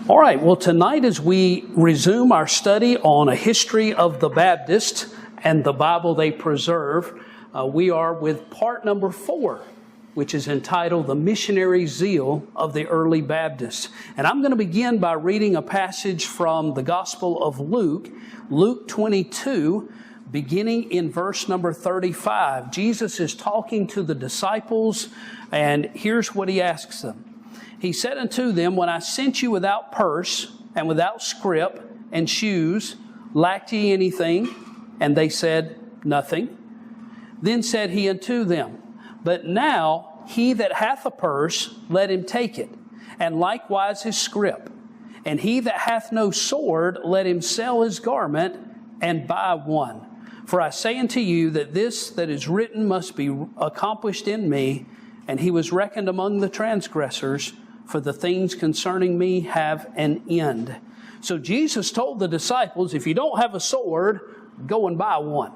All right, well, tonight as we resume our study on a history of the Baptists and the Bible they preserve, we are with part number 4, which is entitled The Missionary Zeal of the Early Baptists. And I'm going to begin by reading a passage from the Gospel of Luke, Luke 22, beginning in verse number 35. Jesus is talking to the disciples, and here's what he asks them. He said unto them, When I sent you without purse and without scrip and shoes, lacked ye anything? And they said, Nothing. Then said he unto them, But now he that hath a purse, let him take it, and likewise his scrip. And he that hath no sword, let him sell his garment and buy one. For I say unto you that this that is written must be accomplished in me. And he was reckoned among the transgressors, for the things concerning me have an end. So Jesus told the disciples, if you don't have a sword, go and buy one.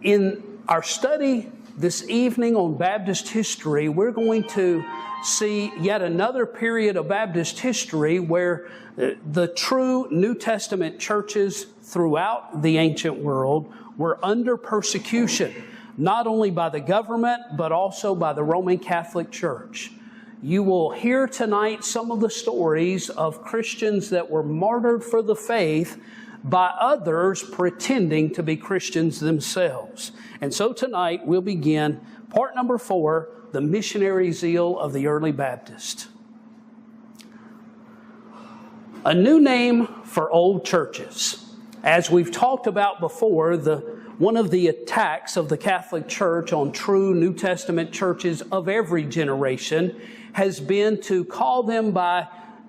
In our study this evening on Baptist history, we're going to see yet another period of Baptist history where the true New Testament churches throughout the ancient world were under persecution, not only by the government, but also by the Roman Catholic Church. You will hear tonight some of the stories of Christians that were martyred for the faith by others pretending to be Christians themselves. And so tonight we'll begin part number 4, the missionary zeal of the early Baptist. A new name for old churches. As we've talked about before, one of the attacks of the Catholic Church on true New Testament churches of every generation has been to call them by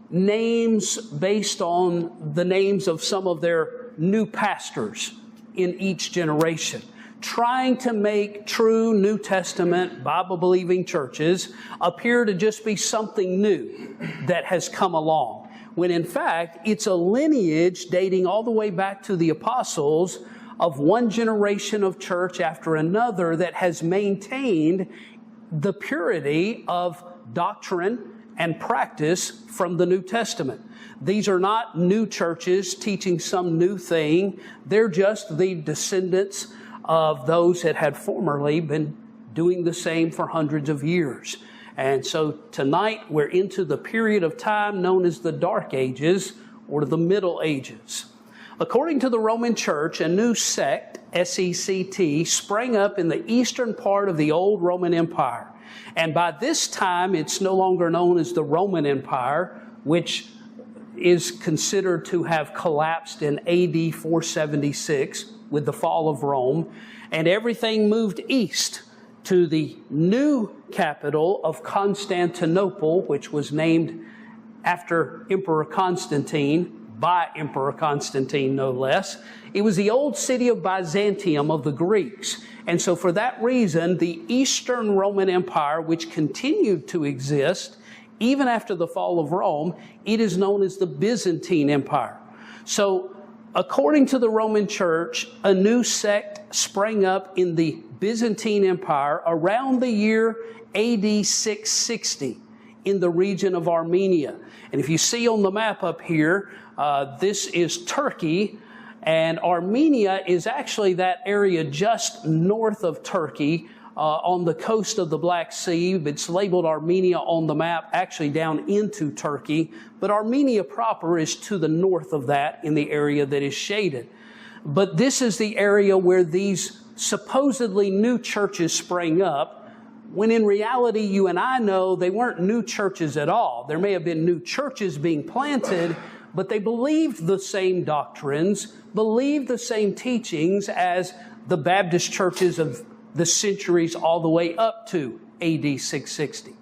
names based on the names of some of their new pastors in each generation, trying to make true New Testament Bible-believing churches appear to just be something new that has come along, when in fact it's a lineage dating all the way back to the apostles of one generation of church after another that has maintained the purity of doctrine and practice from the New Testament. These are not new churches teaching some new thing. They're just the descendants of those that had formerly been doing the same for hundreds of years. And so tonight we're into the period of time known as the Dark Ages or the Middle Ages. According to the Roman Church, a new sect, S-E-C-T, sprang up in the eastern part of the old Roman Empire. And by this time, it's no longer known as the Roman Empire, which is considered to have collapsed in AD 476 with the fall of Rome. And everything moved east to the new capital of Constantinople, which was named after Emperor Constantine, by Emperor Constantine, no less. It was the old city of Byzantium of the Greeks. And so for that reason, the Eastern Roman Empire, which continued to exist even after the fall of Rome, it is known as the Byzantine Empire. So according to the Roman Church, a new sect sprang up in the Byzantine Empire around the year AD 660 in the region of Armenia. And if you see on the map up here, this is Turkey, and Armenia is actually that area just north of Turkey on the coast of the Black Sea. It's labeled Armenia on the map, actually down into Turkey, but Armenia proper is to the north of that in the area that is shaded. But this is the area where these supposedly new churches sprang up, when in reality, you and I know they weren't new churches at all. There may have been new churches being planted, but they believed the same doctrines, believed the same teachings as the Baptist churches of the centuries all the way up to AD 660.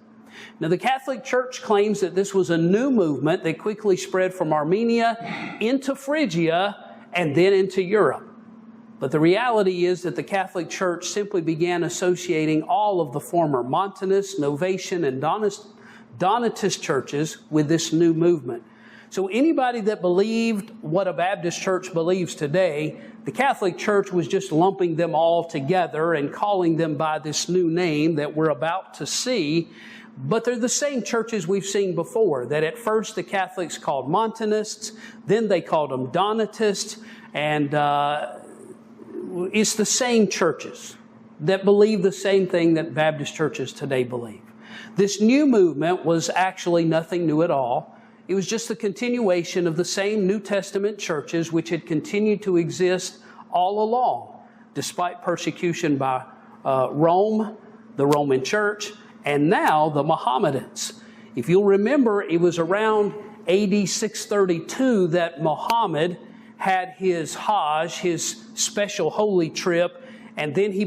Now, the Catholic Church claims that this was a new movement that quickly spread from Armenia into Phrygia and then into Europe. But the reality is that the Catholic Church simply began associating all of the former Montanist, Novatian, and Donatist churches with this new movement. So anybody that believed what a Baptist church believes today, the Catholic Church was just lumping them all together and calling them by this new name that we're about to see. But they're the same churches we've seen before, that at first the Catholics called Montanists, then they called them Donatists, and it's the same churches that believe the same thing that Baptist churches today believe. This new movement was actually nothing new at all. It was just the continuation of the same New Testament churches which had continued to exist all along, despite persecution by Rome, the Roman Church, and now the Mohammedans. If you'll remember, it was around AD 632 that Muhammad had his Hajj, his special holy trip, and then he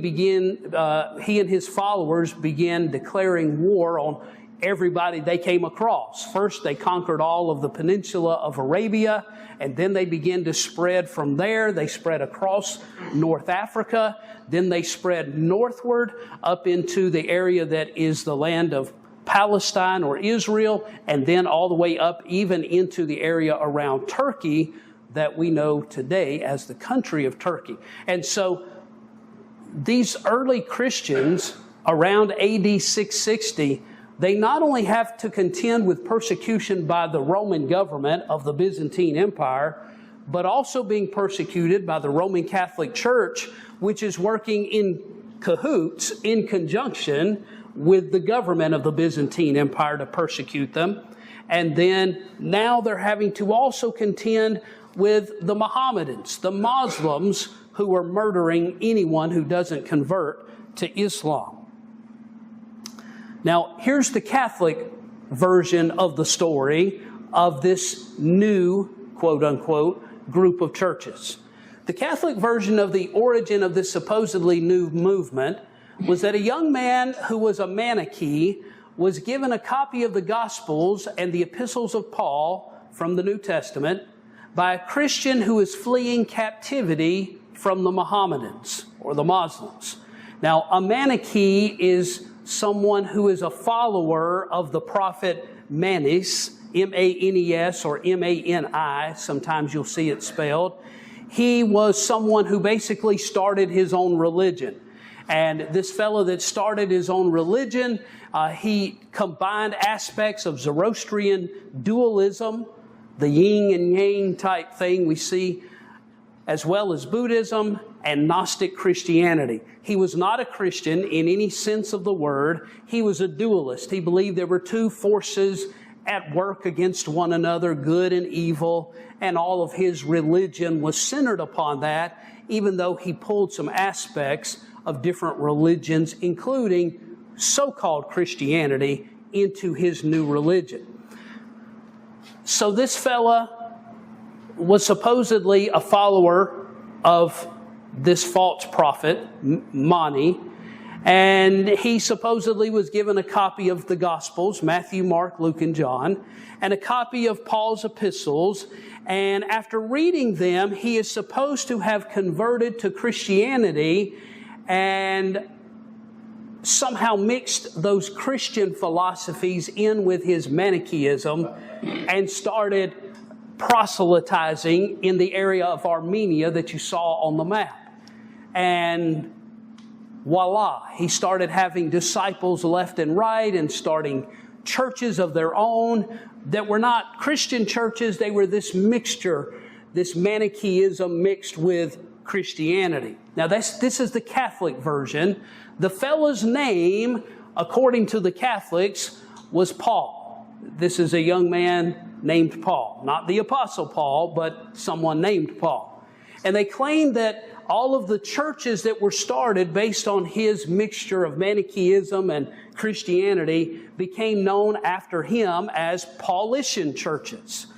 and his followers began declaring war on everybody they came across. First, they conquered all of the peninsula of Arabia, and then they began to spread from there. They spread across North Africa. Then they spread northward up into the area that is the land of Palestine or Israel, and then all the way up even into the area around Turkey that we know today as the country of Turkey. And so these early Christians around AD 660, they not only have to contend with persecution by the Roman government of the Byzantine Empire, but also being persecuted by the Roman Catholic Church, which is working in cahoots, in conjunction with the government of the Byzantine Empire to persecute them. And then now they're having to also contend with the Mohammedans, the Muslims, who are murdering anyone who doesn't convert to Islam. Now, here's the Catholic version of the story of this new, quote-unquote, group of churches. The Catholic version of the origin of this supposedly new movement was that a young man who was a Manichee was given a copy of the Gospels and the epistles of Paul from the New Testament by a Christian who is fleeing captivity from the Mohammedans or the Muslims. Now, a Manichee is someone who is a follower of the prophet Manes, M-A-N-E-S or M-A-N-I. Sometimes you'll see it spelled. He was someone who basically started his own religion. And this fellow that started his own religion, he combined aspects of Zoroastrian dualism, the yin and yang type thing we see, as well as Buddhism and Gnostic Christianity. He was not a Christian in any sense of the word. He was a dualist. He believed there were two forces at work against one another, good and evil, and all of his religion was centered upon that, even though he pulled some aspects of different religions, including so-called Christianity, into his new religion. So this fella was supposedly a follower of this false prophet, Mani, and he supposedly was given a copy of the Gospels, Matthew, Mark, Luke, and John, and a copy of Paul's epistles. And after reading them, he is supposed to have converted to Christianity and somehow mixed those Christian philosophies in with his Manichaeism and started proselytizing in the area of Armenia that you saw on the map. And voila, he started having disciples left and right and starting churches of their own that were not Christian churches. They were this mixture, this Manichaeism mixed with Christianity. Now this is the Catholic version. The fellow's name, according to the Catholics, was Paul. This is a young man named Paul. Not the Apostle Paul, but someone named Paul. And they claim that all of the churches that were started based on his mixture of Manichaeism and Christianity became known after him as Paulician churches.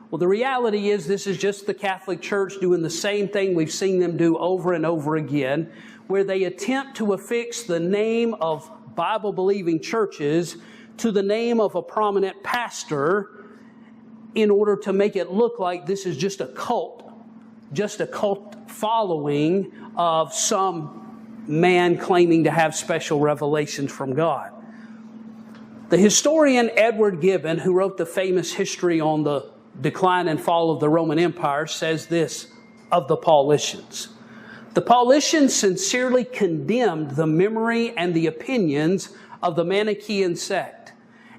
Well, the reality is this is just the Catholic Church doing the same thing we've seen them do over and over again, where they attempt to affix the name of Bible-believing churches to the name of a prominent pastor in order to make it look like this is just a cult following of some man claiming to have special revelations from God. The historian Edward Gibbon, who wrote the famous history on the decline and fall of the Roman Empire, says this of the Paulicians. The Paulicians sincerely condemned the memory and the opinions of the Manichaean sect.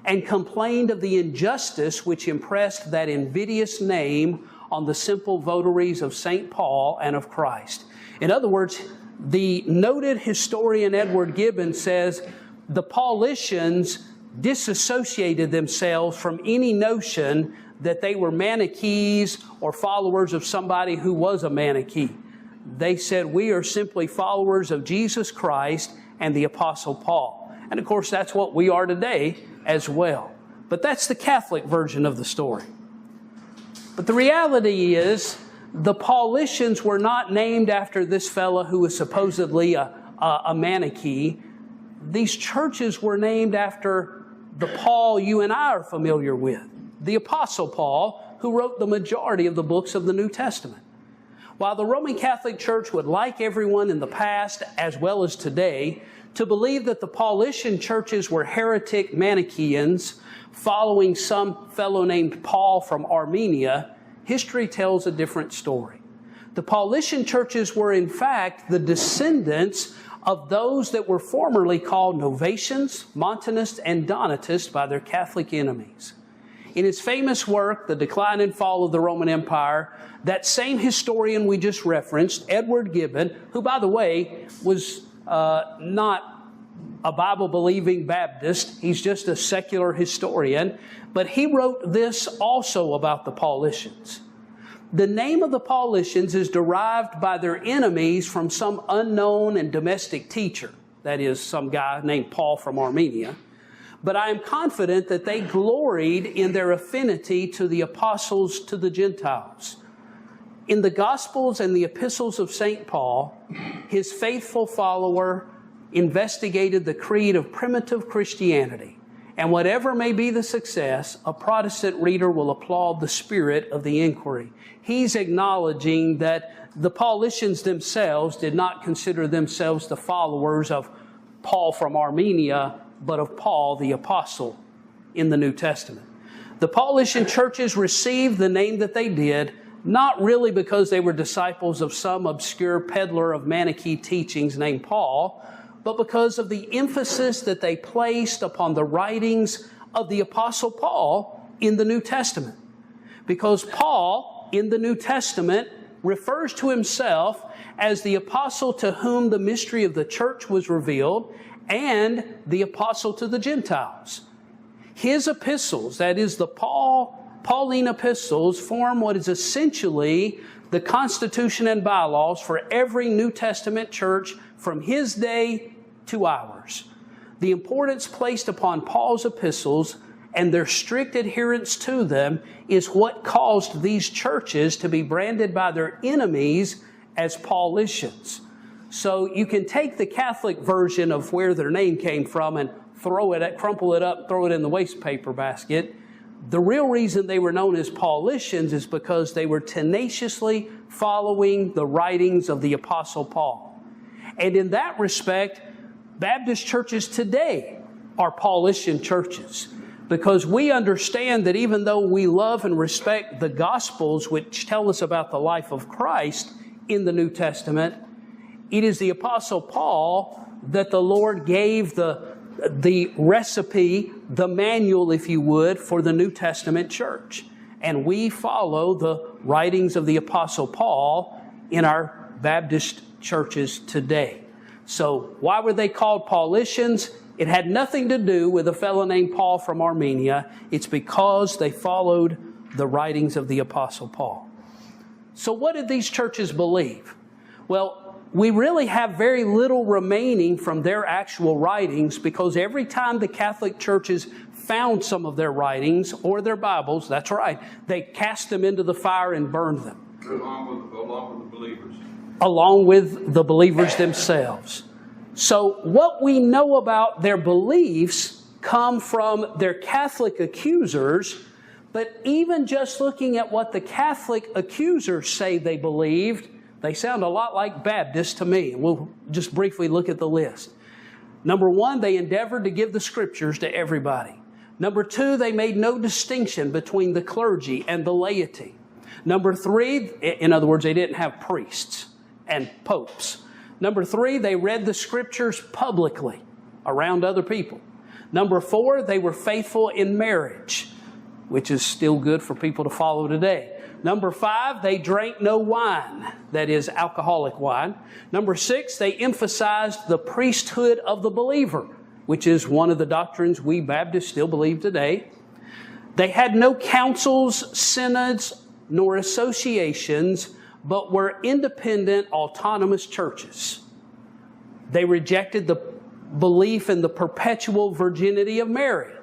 and complained of the injustice which impressed that invidious name on the simple votaries of St. Paul and of Christ. In other words, the noted historian Edward Gibbon says the Paulicians disassociated themselves from any notion that they were Manichees or followers of somebody who was a Manichee. They said, we are simply followers of Jesus Christ and the Apostle Paul. And of course, that's what we are today as well. But that's the Catholic version of the story. But the reality is, the Paulicians were not named after this fellow who was supposedly a Manichee. These churches were named after the Paul you and I are familiar with, the Apostle Paul, who wrote the majority of the books of the New Testament. While the Roman Catholic Church would like everyone in the past as well as today to believe that the Paulician churches were heretic Manichaeans following some fellow named Paul from Armenia, history tells a different story. The Paulician churches were in fact the descendants of those that were formerly called Novatians, Montanists, and Donatists by their Catholic enemies. In his famous work, The Decline and Fall of the Roman Empire, that same historian we just referenced, Edward Gibbon, who, by the way, was not a Bible-believing Baptist, he's just a secular historian, but he wrote this also about the Paulicians. The name of the Paulicians is derived by their enemies from some unknown and domestic teacher, that is, some guy named Paul from Armenia. But I am confident that they gloried in their affinity to the apostles to the Gentiles. In the Gospels and the epistles of St. Paul, his faithful follower investigated the creed of primitive Christianity. And whatever may be the success, a Protestant reader will applaud the spirit of the inquiry. He's acknowledging that the Paulicians themselves did not consider themselves the followers of Paul from Armenia, but of Paul the Apostle in the New Testament. The Paulician churches received the name that they did, not really because they were disciples of some obscure peddler of Manichee teachings named Paul, but because of the emphasis that they placed upon the writings of the Apostle Paul in the New Testament. Because Paul, in the New Testament, refers to himself as the apostle to whom the mystery of the church was revealed and the apostle to the Gentiles. His epistles, that is the Pauline epistles, form what is essentially the constitution and bylaws for every New Testament church from his day to ours. The importance placed upon Paul's epistles and their strict adherence to them is what caused these churches to be branded by their enemies as Paulicians. So you can take the Catholic version of where their name came from and crumple it up, throw it in the waste paper basket. The real reason they were known as Paulicians is because they were tenaciously following the writings of the Apostle Paul. And in that respect, Baptist churches today are Paulician churches, because we understand that even though we love and respect the Gospels, which tell us about the life of Christ in the New Testament, it is the Apostle Paul that the Lord gave the recipe, the manual, if you would, for the New Testament church. And we follow the writings of the Apostle Paul in our Baptist churches today. So why were they called Paulicians? It had nothing to do with a fellow named Paul from Armenia. It's because they followed the writings of the Apostle Paul. So what did these churches believe? Well, we really have very little remaining from their actual writings, because every time the Catholic churches found some of their writings or their Bibles, that's right, they cast them into the fire and burned them. Along with the believers. Along with the believers themselves. So what we know about their beliefs come from their Catholic accusers, but even just looking at what the Catholic accusers say they believed, they sound a lot like Baptists to me. We'll just briefly look at the list. Number one, they endeavored to give the Scriptures to everybody. Number two, they made no distinction between the clergy and the laity. Number three, in other words, they didn't have priests and popes. Number three, they read the Scriptures publicly around other people. Number 4, they were faithful in marriage, which is still good for people to follow today. Number 5, they drank no wine, that is alcoholic wine. Number 6, they emphasized the priesthood of the believer, which is one of the doctrines we Baptists still believe today. They had no councils, synods, nor associations, but were independent, autonomous churches. They rejected the belief in the perpetual virginity of Mary.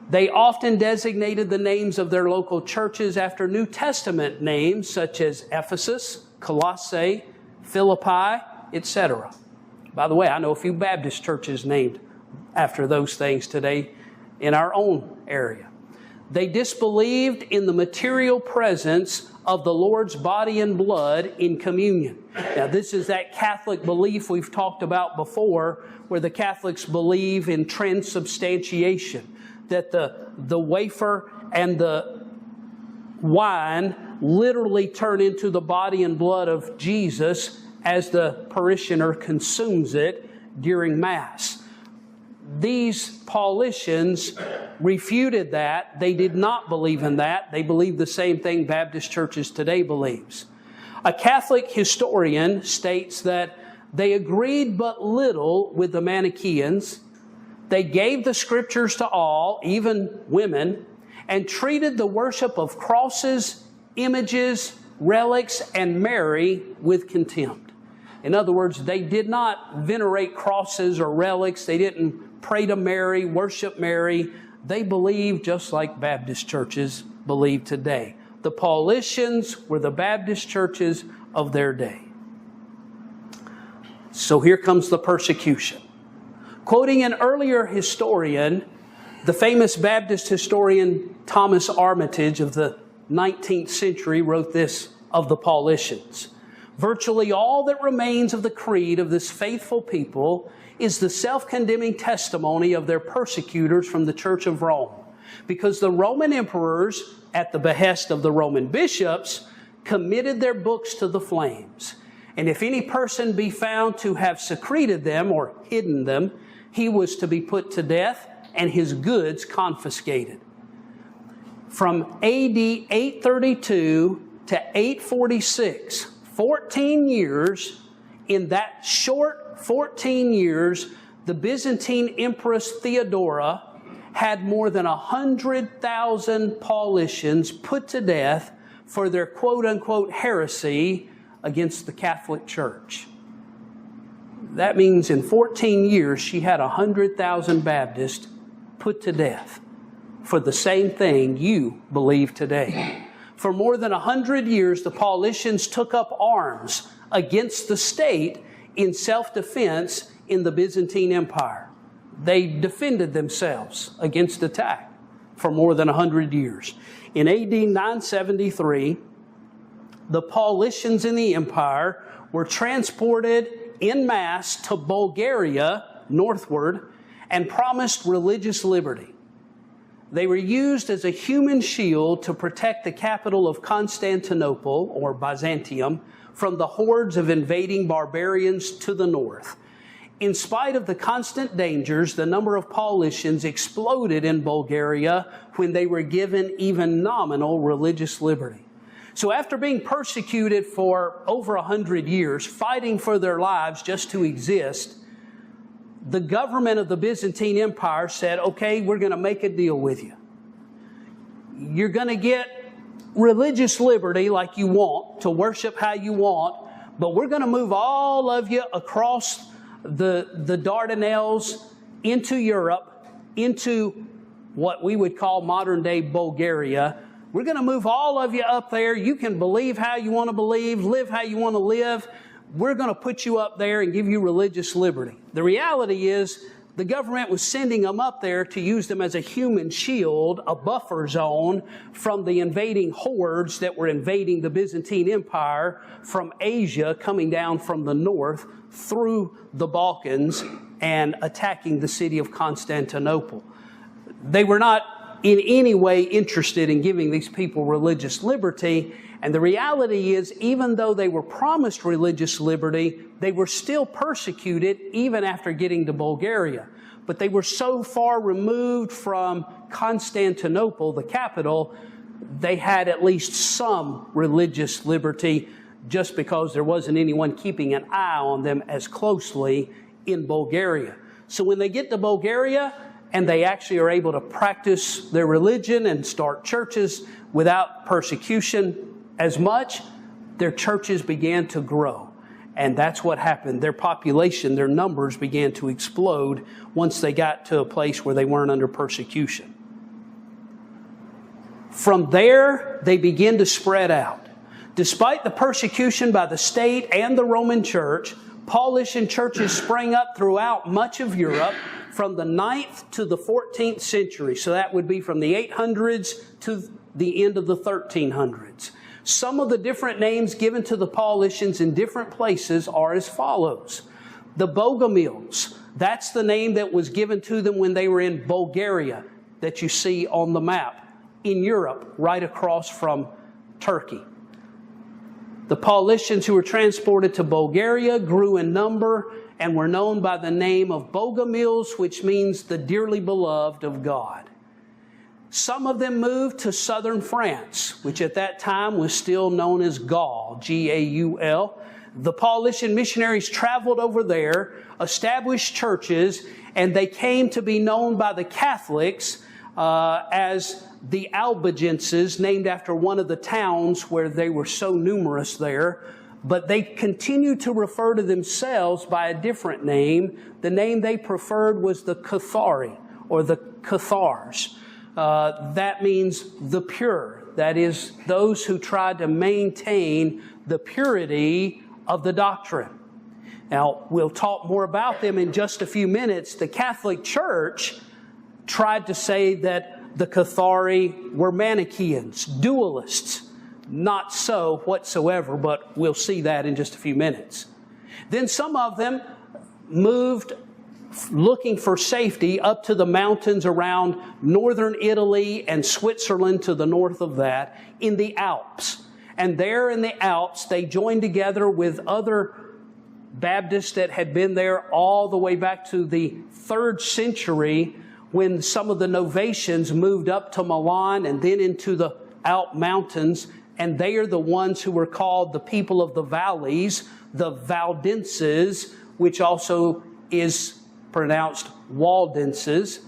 They often designated the names of their local churches after New Testament names such as Ephesus, Colossae, Philippi, etc. By the way, I know a few Baptist churches named after those things today in our own area. They disbelieved in the material presence of the Lord's body and blood in communion. Now, this is that Catholic belief we've talked about before, where the Catholics believe in transubstantiation, that the wafer and the wine literally turn into the body and blood of Jesus as the parishioner consumes it during Mass. These Paulicians refuted that. They did not believe in that. They believed the same thing Baptist churches today believes. A Catholic historian states that they agreed but little with the Manichaeans. They gave the Scriptures to all, even women, and treated the worship of crosses, images, relics, and Mary with contempt. In other words, they did not venerate crosses or relics. They didn't pray to Mary, worship Mary. They believed just like Baptist churches believe today. The Paulicians were the Baptist churches of their day. So here comes the persecution. Quoting an earlier historian, the famous Baptist historian Thomas Armitage of the 19th century wrote this of the Paulicians. Virtually all that remains of the creed of this faithful people is the self-condemning testimony of their persecutors from the Church of Rome, because the Roman emperors, at the behest of the Roman bishops, committed their books to the flames. And if any person be found to have secreted them or hidden them, he was to be put to death and his goods confiscated. From AD 832 to 846, 14 years, in that short 14 years, the Byzantine Empress Theodora had more than 100,000 Paulicians put to death for their quote-unquote heresy against the Catholic Church. That means in 14 years, she had 100,000 Baptists put to death for the same thing you believe today. For more than 100 years, the Paulicians took up arms against the state in self-defense in the Byzantine Empire. They defended themselves against attack for more than 100 years. In AD 973, the Paulicians in the empire were transported en masse to Bulgaria, northward, and promised religious liberty. They were used as a human shield to protect the capital of Constantinople, or Byzantium, from the hordes of invading barbarians to the north. In spite of the constant dangers, the number of Paulicians exploded in Bulgaria when they were given even nominal religious liberty. So after being persecuted for over 100 years, fighting for their lives just to exist, the government of the Byzantine Empire said, okay, we're going to make a deal with you. You're going to get religious liberty like you want, to worship how you want, but we're going to move all of you across the Dardanelles into Europe, into what we would call modern-day Bulgaria. We're going to move all of you up there. You can believe how you want to believe, live how you want to live. We're going to put you up there and give you religious liberty. The reality is the government was sending them up there to use them as a human shield, a buffer zone from the invading hordes that were invading the Byzantine Empire from Asia, coming down from the north through the Balkans and attacking the city of Constantinople. They were not in any way interested in giving these people religious liberty. And the reality is, even though they were promised religious liberty, they were still persecuted even after getting to Bulgaria. but they were so far removed from Constantinople, the capital, they had at least some religious liberty just because there wasn't anyone keeping an eye on them as closely in Bulgaria. So when they get to Bulgaria and they actually are able to practice their religion and start churches without persecution as much, their churches began to grow. And that's what happened. Their population, their numbers began to explode once they got to a place where they weren't under persecution. From there, they begin to spread out. Despite the persecution by the state and the Roman Church, Paulician churches sprang up throughout much of Europe from the 9th to the 14th century. So that would be from the 800s to the end of the 1300s. Some of the different names given to the Paulicians in different places are as follows. The Bogomils, that's the name that was given to them when they were in Bulgaria that you see on the map in Europe, right across from Turkey. The Paulicians who were transported to Bulgaria grew in number and were known by the name of Bogomils, which means the dearly beloved of God. Some of them moved to southern France, which at that time was still known as Gaul, G-A-U-L. The Paulician missionaries traveled over there, established churches, and they came to be known by the Catholics as the Albigenses, named after one of the towns where they were so numerous there. But they continued to refer to themselves by a different name. The name they preferred was the Cathari, or the Cathars. That means the pure. That is, those who tried to maintain the purity of the doctrine. Now, we'll talk more about them in just a few minutes. The Catholic Church tried to say that the Cathari were Manichaeans, dualists. Not so whatsoever, but we'll see that in just a few minutes. Then some of them moved looking for safety up to the mountains around northern Italy and Switzerland to the north of that in the Alps. And there in the Alps, they joined together with other Baptists that had been there all the way back to the 3rd century when some of the Novatians moved up to Milan and then into the Alp mountains. And they are the ones who were called the people of the valleys, the Valdenses, which also is pronounced Waldenses.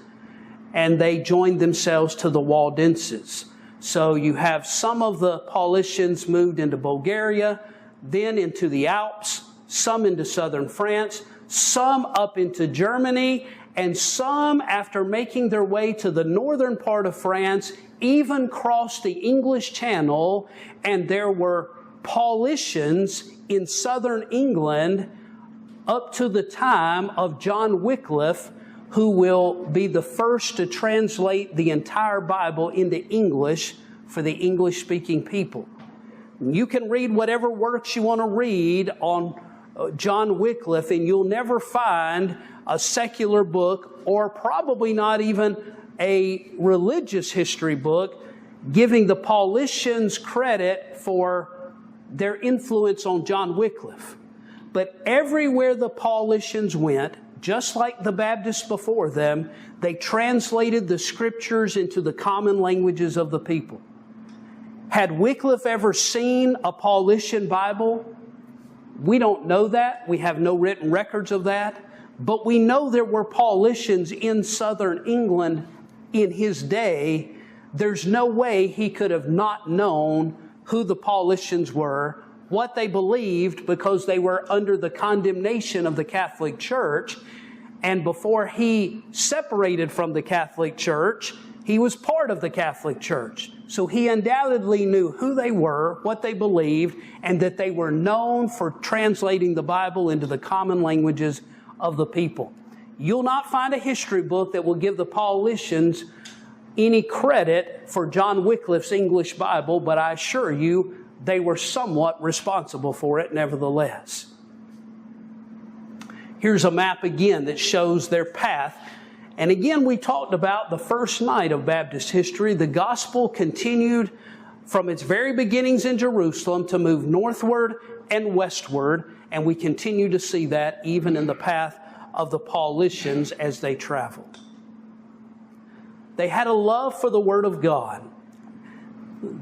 And they joined themselves to the Waldenses. So you have some of the Paulicians moved into Bulgaria, then into the Alps, some into southern France, some up into Germany, and some, after making their way to the northern part of France, even crossed the English Channel, and there were Paulicians in southern England up to the time of John Wycliffe, who will be the first to translate the entire Bible into English for the English-speaking people. You can read whatever works you want to read on John Wycliffe, and you'll never find a secular book, or probably not even a religious history book, giving the Paulicians credit for their influence on John Wycliffe. But everywhere the Paulicians went, just like the Baptists before them, they translated the Scriptures into the common languages of the people. Had Wycliffe ever seen a Paulician Bible? We don't know that. We have no written records of that. But we know there were Paulicians in southern England in his day. There's no way he could have not known who the Paulicians were, what they believed, because they were under the condemnation of the Catholic Church. And before he separated from the Catholic Church, he was part of the Catholic Church. So he undoubtedly knew who they were, what they believed, and that they were known for translating the Bible into the common languages of the people. You'll not find a history book that will give the Paulicians any credit for John Wycliffe's English Bible, but I assure you they were somewhat responsible for it nevertheless. Here's a map again that shows their path. And again, we talked about the first night of Baptist history. The gospel continued from its very beginnings in Jerusalem to move northward and westward. And we continue to see that even in the path of the Paulicians as they traveled. They had a love for the Word of God.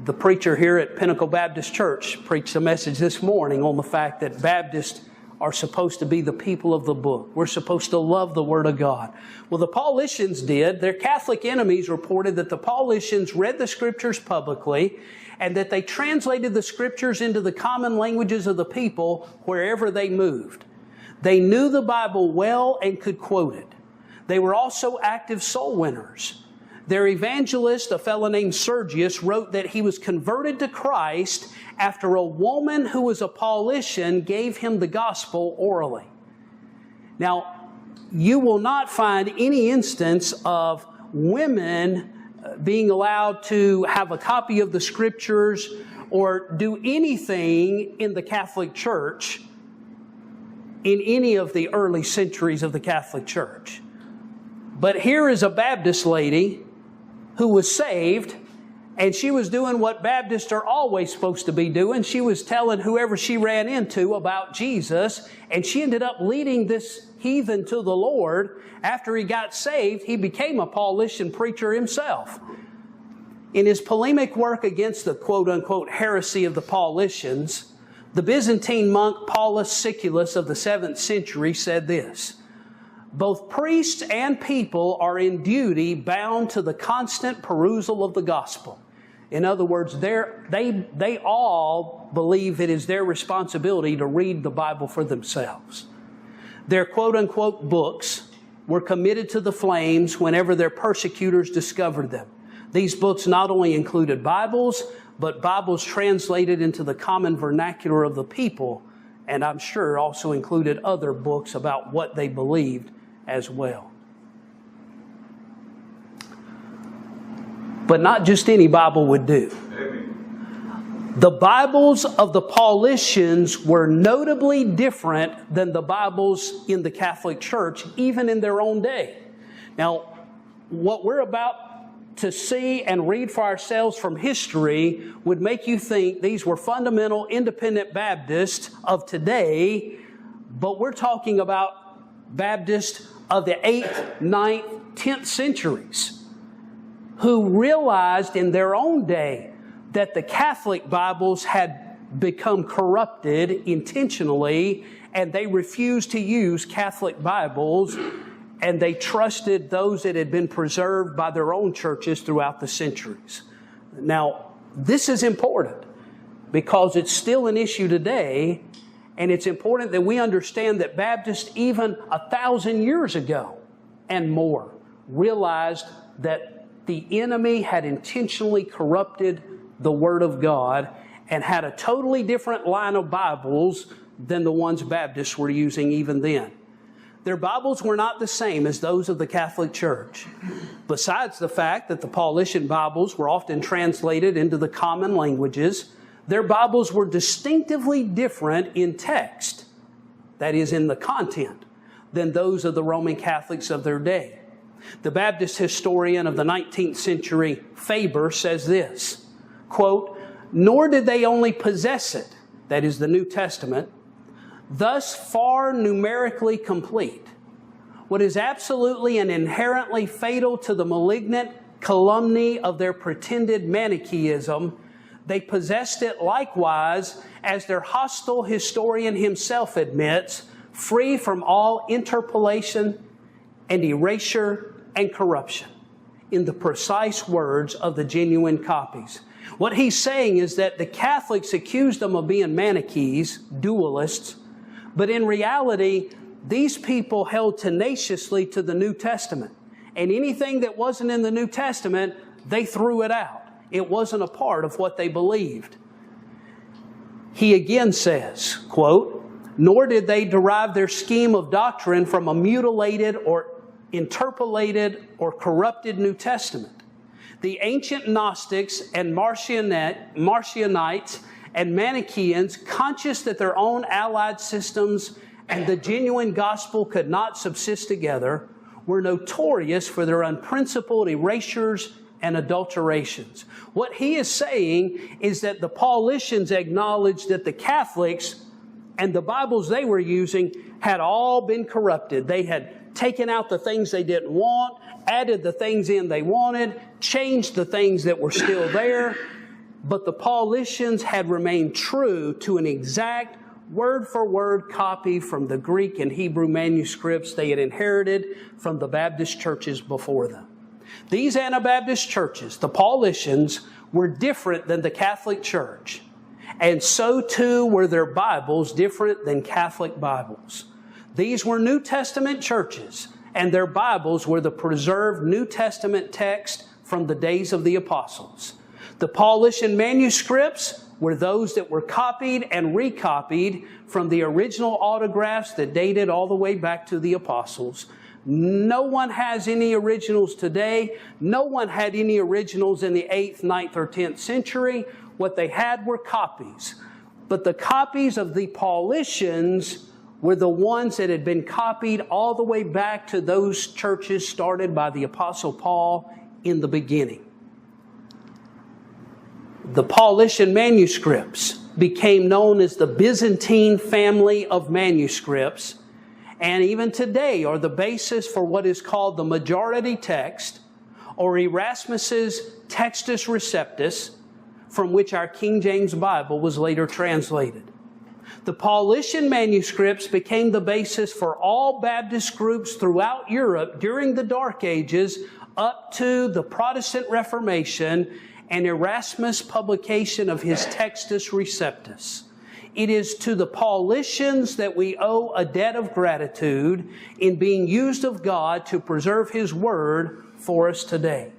The preacher here at Pinnacle Baptist Church preached a message this morning on the fact that Baptists are supposed to be the people of the book. We're supposed to love the Word of God. Well, the Paulicians did. Their Catholic enemies reported that the Paulicians read the Scriptures publicly and that they translated the Scriptures into the common languages of the people wherever they moved. They knew the Bible well and could quote it. They were also active soul winners. Their evangelist, a fellow named Sergius, wrote that he was converted to Christ after a woman who was a Paulician gave him the gospel orally. Now, you will not find any instance of women being allowed to have a copy of the Scriptures or do anything in the Catholic Church in any of the early centuries of the Catholic Church. But here is a Baptist lady who was saved, and she was doing what Baptists are always supposed to be doing. She was telling whoever she ran into about Jesus, and she ended up leading this heathen to the Lord. After he got saved, he became a Paulician preacher himself. In his polemic work against the quote-unquote heresy of the Paulicians, the Byzantine monk Paulus Siculus of the 7th century said this: "Both priests and people are in duty bound to the constant perusal of the gospel." In other words, they all believe it is their responsibility to read the Bible for themselves. Their quote-unquote books were committed to the flames whenever their persecutors discovered them. These books not only included Bibles, but Bibles translated into the common vernacular of the people, and I'm sure also included other books about what they believed as well. But not just any Bible would do. The Bibles of the Paulicians were notably different than the Bibles in the Catholic Church, even in their own day. Now, what we're about to see and read for ourselves from history would make you think these were fundamental independent Baptists of today, but we're talking about Baptists of the 8th, 9th, 10th centuries who realized in their own day that the Catholic Bibles had become corrupted intentionally, and they refused to use Catholic Bibles, and they trusted those that had been preserved by their own churches throughout the centuries. Now, this is important because it's still an issue today, and it's important that we understand that Baptists, even 1,000 years ago and more, realized that the enemy had intentionally corrupted the Word of God and had a totally different line of Bibles than the ones Baptists were using even then. Their Bibles were not the same as those of the Catholic Church. Besides the fact that the Paulician Bibles were often translated into the common languages, their Bibles were distinctively different in text, that is, in the content, than those of the Roman Catholics of their day. The Baptist historian of the 19th century, Faber, says this, quote, "Nor did they only possess it," that is the New Testament, "thus far numerically complete. What is absolutely and inherently fatal to the malignant calumny of their pretended Manichaeism, they possessed it likewise, as their hostile historian himself admits, free from all interpolation and erasure and corruption," in the precise words of the genuine copies. What he's saying is that the Catholics accused them of being Manichaees, dualists, but in reality, these people held tenaciously to the New Testament. And anything that wasn't in the New Testament, they threw it out. It wasn't a part of what they believed. He again says, quote, "Nor did they derive their scheme of doctrine from a mutilated or interpolated or corrupted New Testament. The ancient Gnostics and Marcionites and Manichaeans, conscious that their own allied systems and the genuine gospel could not subsist together, were notorious for their unprincipled erasures and adulterations." What he is saying is that the Paulicians acknowledged that the Catholics and the Bibles they were using had all been corrupted. They had taken out the things they didn't want, added the things in they wanted, changed the things that were still there. But the Paulicians had remained true to an exact word-for-word copy from the Greek and Hebrew manuscripts they had inherited from the Baptist churches before them. These Anabaptist churches, the Paulicians, were different than the Catholic Church. And so too were their Bibles different than Catholic Bibles. These were New Testament churches, and their Bibles were the preserved New Testament text from the days of the apostles. The Paulician manuscripts were those that were copied and recopied from the original autographs that dated all the way back to the apostles. No one has any originals today. No one had any originals in the 8th, 9th, or 10th century. What they had were copies. But the copies of the Paulicians were the ones that had been copied all the way back to those churches started by the Apostle Paul in the beginning. The Paulician manuscripts became known as the Byzantine family of manuscripts, and even today are the basis for what is called the majority text, or Erasmus's Textus Receptus, from which our King James Bible was later translated. The Paulician manuscripts became the basis for all Baptist groups throughout Europe during the Dark Ages up to the Protestant Reformation and Erasmus' publication of his Textus Receptus. It is to the Paulicians that we owe a debt of gratitude in being used of God to preserve His Word for us today.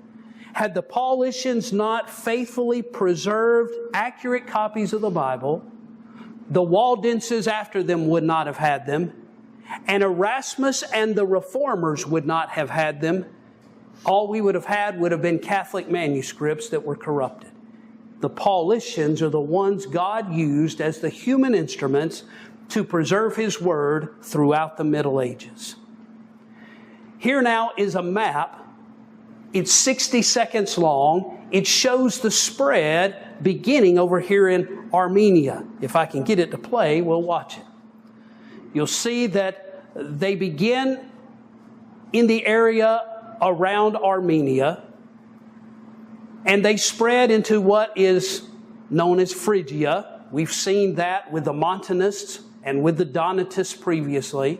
Had the Paulicians not faithfully preserved accurate copies of the Bible, the Waldenses after them would not have had them, and Erasmus and the Reformers would not have had them. All we would have had would have been Catholic manuscripts that were corrupted. The Paulicians are the ones God used as the human instruments to preserve His Word throughout the Middle Ages. Here now is a map. It's 60 seconds long. It shows the spread beginning over here in Armenia. If I can get it to play, we'll watch it. You'll see that they begin in the area around Armenia, and they spread into what is known as Phrygia. We've seen that with the Montanists and with the Donatists previously.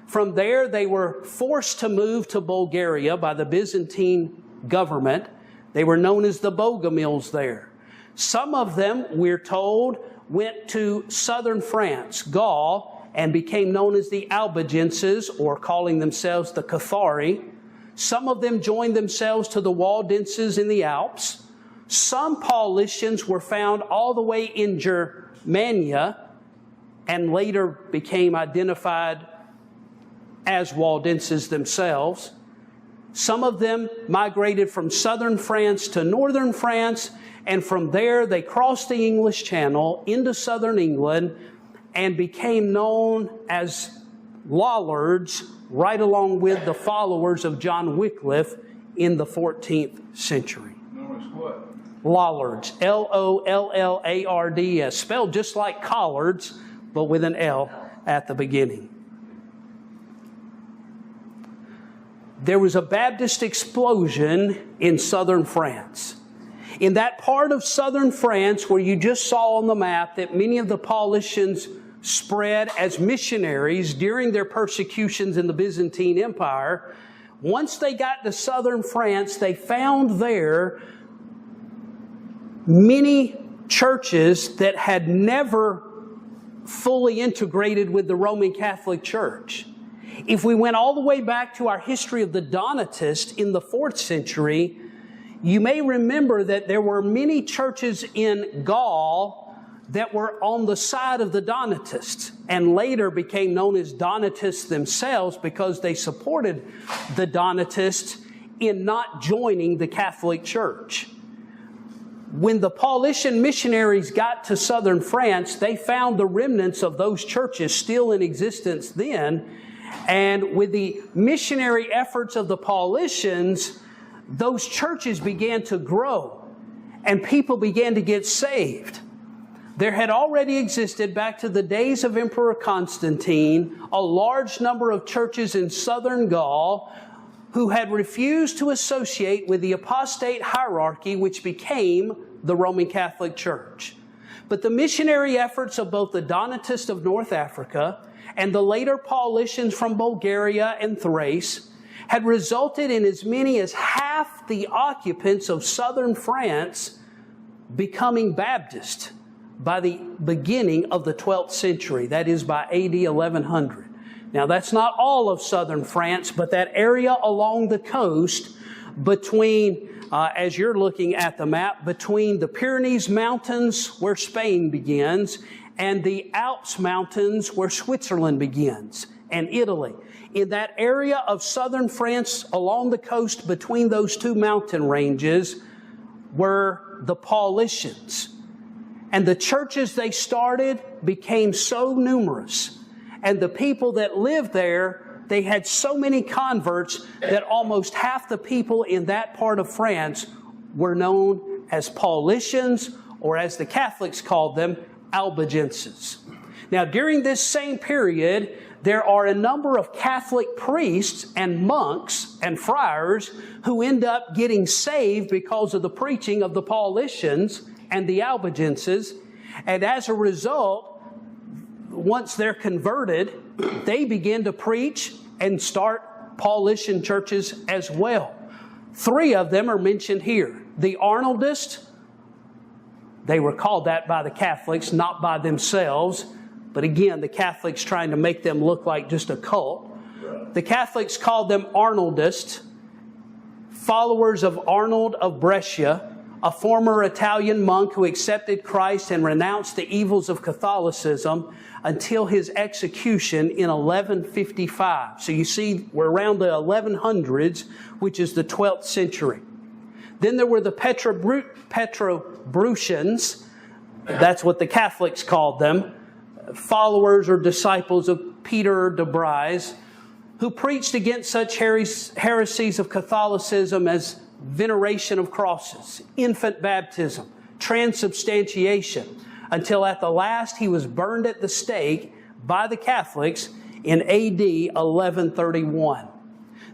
From there, they were forced to move to Bulgaria by the Byzantine government. They were known as the Bogomils there. Some of them, we're told, went to southern France, Gaul, and became known as the Albigenses, or calling themselves the Cathari. Some of them joined themselves to the Waldenses in the Alps. Some Paulicians were found all the way in Germania and later became identified as Waldenses themselves. Some of them migrated from southern France to northern France, and from there they crossed the English Channel into southern England and became known as Lollards, right along with the followers of John Wycliffe in the 14th century. Known as what? Lollards, Lollards, spelled just like collards, but with an L at the beginning. There was a Baptist explosion in southern France. In that part of southern France where you just saw on the map that many of the Paulicians spread as missionaries during their persecutions in the Byzantine Empire, once they got to southern France, they found there many churches that had never fully integrated with the Roman Catholic Church. If we went all the way back to our history of the Donatists in the 4th century, you may remember that there were many churches in Gaul that were on the side of the Donatists and later became known as Donatists themselves because they supported the Donatists in not joining the Catholic Church. When the Paulician missionaries got to southern France, they found the remnants of those churches still in existence then. And with the missionary efforts of the Paulicians, those churches began to grow and people began to get saved. There had already existed, back to the days of Emperor Constantine, a large number of churches in southern Gaul who had refused to associate with the apostate hierarchy which became the Roman Catholic Church. But the missionary efforts of both the Donatists of North Africa and the later Paulicians from Bulgaria and Thrace had resulted in as many as half the occupants of southern France becoming Baptist by the beginning of the 12th century, that is by AD 1100. Now that's not all of southern France, but that area along the coast between, as you're looking at the map, between the Pyrenees Mountains where Spain begins and the Alps Mountains where Switzerland begins and Italy. In that area of southern France along the coast between those two mountain ranges were the Paulicians. And the churches they started became so numerous. And the people that lived there, they had so many converts that almost half the people in that part of France were known as Paulicians, or as the Catholics called them, Albigenses. Now, during this same period, there are a number of Catholic priests and monks and friars who end up getting saved because of the preaching of the Paulicians and the Albigenses. And as a result, once they're converted, they begin to preach and start Paulician churches as well. 3 of them are mentioned here. The Arnoldists, they were called that by the Catholics, not by themselves. But again, the Catholics trying to make them look like just a cult. The Catholics called them Arnoldists, followers of Arnold of Brescia, a former Italian monk who accepted Christ and renounced the evils of Catholicism until his execution in 1155. So you see, we're around the 1100s, which is the 12th century. Then there were the Petrobrucians, that's what the Catholics called them, followers or disciples of Peter de Bryse, who preached against such heresies of Catholicism as veneration of crosses, infant baptism, transubstantiation, until at the last he was burned at the stake by the Catholics in AD 1131.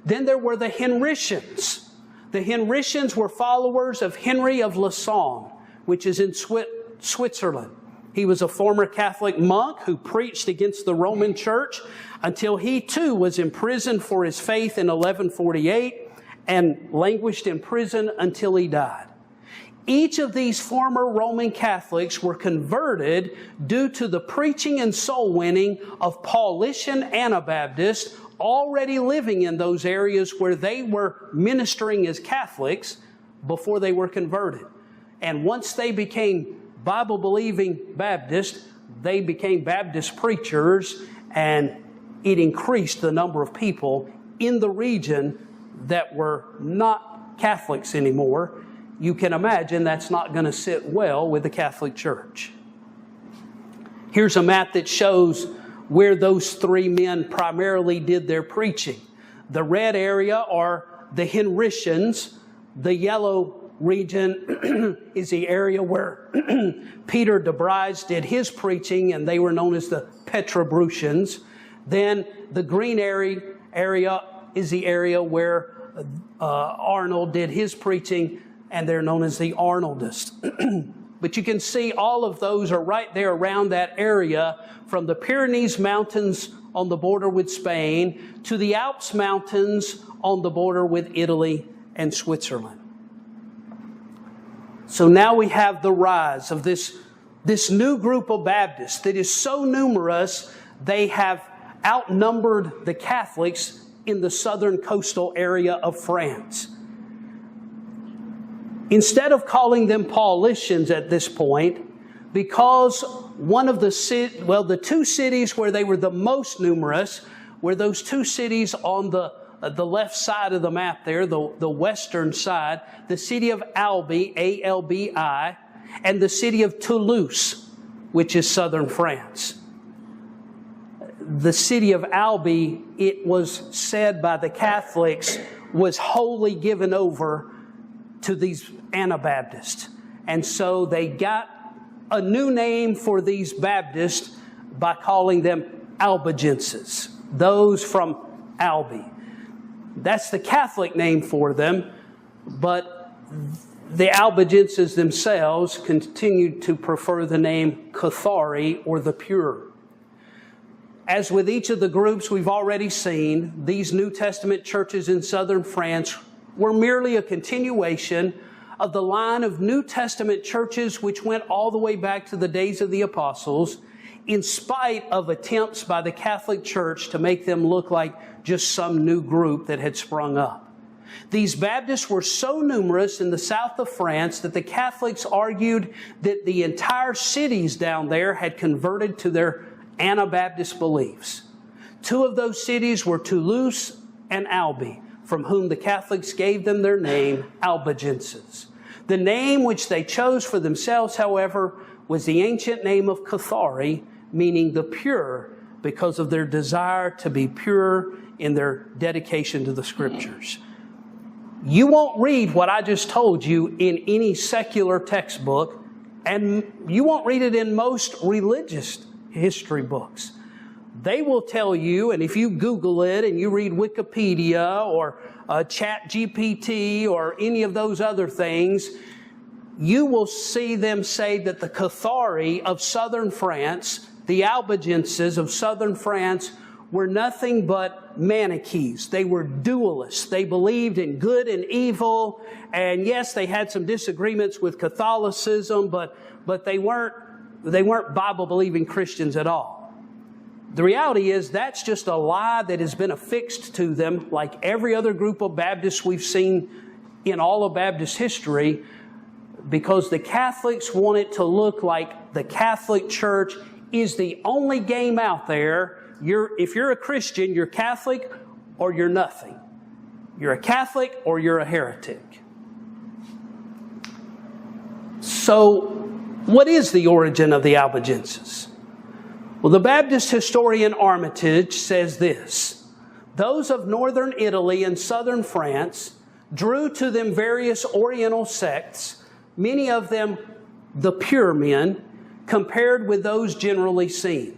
Then there were the Henricians. The Henricians were followers of Henry of Lausanne, which is in Switzerland. He was a former Catholic monk who preached against the Roman Church until he too was imprisoned for his faith in 1148 and languished in prison until he died. Each of these former Roman Catholics were converted due to the preaching and soul winning of Paulician Anabaptists already living in those areas where they were ministering as Catholics before they were converted. And once they became Bible-believing Baptists, they became Baptist preachers, and it increased the number of people in the region that were not Catholics anymore. You can imagine that's not going to sit well with the Catholic Church. Here's a map that shows where those 3 men primarily did their preaching. The red area are the Henricians. The yellow region is the area where Peter de Bryse did his preaching, and they were known as the Petrobrucians. Then the green area is the area where Arnold did his preaching, and they're known as the Arnoldists. But you can see all of those are right there around that area, from the Pyrenees Mountains on the border with Spain to the Alps Mountains on the border with Italy and Switzerland. So now we have the rise of this new group of Baptists that is so numerous, they have outnumbered the Catholics in the southern coastal area of France. Instead of calling them Paulicians at this point, because one of the 2 cities where they were the most numerous were those 2 cities on the left side of the map there, the western side, the city of Albi, A-L-B-I, and the city of Toulouse, which is southern France. The city of Albi, it was said by the Catholics, was wholly given over to these Anabaptists. And so they got a new name for these Baptists by calling them Albigenses, those from Albi. That's the Catholic name for them, but the Albigenses themselves continued to prefer the name Cathari, or the pure. As with each of the groups we've already seen, these New Testament churches in southern France were merely a continuation of the line of New Testament churches which went all the way back to the days of the apostles, in spite of attempts by the Catholic Church to make them look like just some new group that had sprung up. These Baptists were so numerous in the south of France that the Catholics argued that the entire cities down there had converted to their Anabaptist beliefs. Two of those cities were Toulouse and Albi, from whom the Catholics gave them their name, Albigenses. The name which they chose for themselves, however, was the ancient name of Cathari, meaning the pure, because of their desire to be pure in their dedication to the Scriptures. You won't read what I just told you in any secular textbook, and you won't read it in most religious history books. They will tell you, and if you Google it and you read Wikipedia or ChatGPT or any of those other things, you will see them say that the Cathari of southern France, the Albigenses of southern France, were nothing but Manichees. They were dualists. They believed in good and evil, and yes, they had some disagreements with Catholicism, but they weren't Bible-believing Christians at all. The reality is that's just a lie that has been affixed to them, like every other group of Baptists we've seen in all of Baptist history, because the Catholics want it to look like the Catholic Church is the only game out there. If you're a Christian, you're Catholic or you're nothing. You're a Catholic or you're a heretic. So, what is the origin of the Albigenses? Well, the Baptist historian Armitage says this: those of northern Italy and southern France drew to them various Oriental sects, many of them the pure men, compared with those generally seen.